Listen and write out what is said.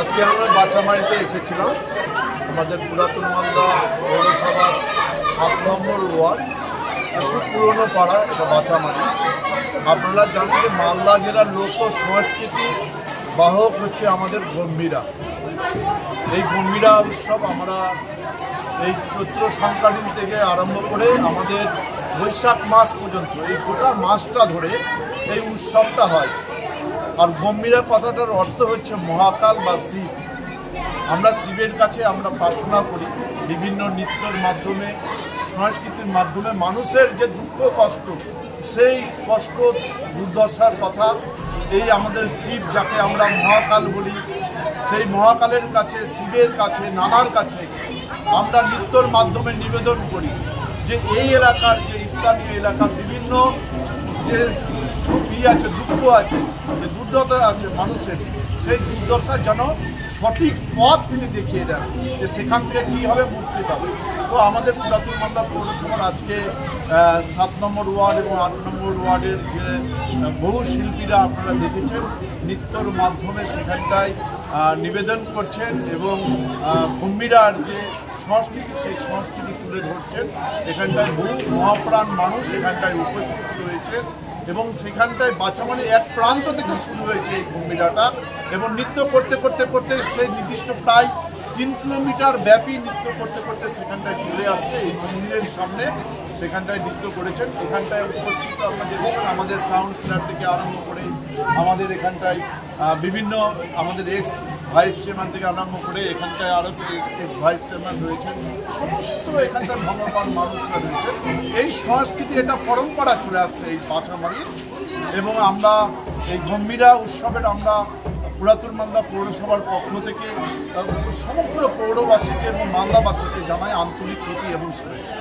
আজকে আমরা বাছামারিতে এসেছিলাম। আমাদের পুরাতন মালদা পৌরসভার 7 নম্বর ওয়ার্ড, খুব পুরনো পাড়া, এটা বাছামারি। আপনারা জানেন যে মালদা জেলার লোক সংস্কৃতি বাহক হচ্ছে আমাদের গম্ভীরা। এই গম্ভীরা উৎসব আমরা এই চৈত্র সংক্রান্তি থেকে আরম্ভ করে আমাদের বৈশাখ মাস পর্যন্ত এই গোটা মাসটা ধরে এই উৎসবটা হয়। আর গম্ভীরা কথাটার অর্থ হচ্ছে মহাকাল বা শিব। আমরা শিবের কাছে আমরা প্রার্থনা করি বিভিন্ন নৃত্যের মাধ্যমে, সংস্কৃতির মাধ্যমে মানুষের যে দুঃখ কষ্ট, সেই কষ্ট দুর্দশার কথা এই আমাদের শিব, যাকে আমরা মহাকাল বলি, সেই মহাকালের কাছে, শিবের কাছে, নানার কাছে আমরা নৃত্যের মাধ্যমে নিবেদন করি যে এই এলাকার, যে স্থানীয় এলাকার বিভিন্ন যে আছে, দুঃখ আছে, যে দুর্দশা আছে মানুষের, সেই দুর্দশার যেন সঠিক পথ তিনি দেখিয়ে দেন যে সেখান থেকে কীভাবে মুক্তি পাবে। তো আমাদের পুরাতন মালদা পৌরসভার আজকে 7 নম্বর ওয়ার্ড এবং 8 নম্বর ওয়ার্ডের যে বহু শিল্পীরা আপনারা দেখেছেন নৃত্যর মাধ্যমে সেখানটায় নিবেদন করছেন এবং গম্ভীরার যে সংস্কৃতি, সেই সংস্কৃতি তুলে ধরছেন। এখানটায় বহু মহাপ্রাণ মানুষ এখানটায় উপস্থিত রয়েছে এবং সেখানটায় বাছামারি এক প্রান্ত থেকে শুরু হয়েছে এই গম্ভীরাটা এবং নৃত্য করতে করতে করতে সেই নির্দিষ্ট প্রায় 3 কিলোমিটার ব্যাপী নৃত্য করতে করতে সেখানটায় চলে আসছে এই মন্দিরের সামনে। সেখানটায় নৃত্য করেছেন। এখানটায় উপস্থিত আপনাদের আমাদের কাউন্সিলর থেকে আরম্ভ করে আমাদের এখানটায় বিভিন্ন আমাদের এক্স ভাইস চেয়ারম্যান থেকে আরম্ভ করে এখানটায় আরও এক্স ভাইস চেয়ারম্যান রয়েছেন, সমস্ত এখানকার ভগবান মানুষরা রয়েছেন। এই সংস্কৃতি, এটা পরম্পরা চলে আসছে এই বাছামারির। এবং আমরা এই গম্ভীরা উৎসবের আমরা পুরাতন মালদা পৌরসভার পক্ষ থেকে সমগ্র পৌরবাসীকে এবং মালদাবাসীকে জানাই আন্তরিক প্রীতি এবং শুভেচ্ছা।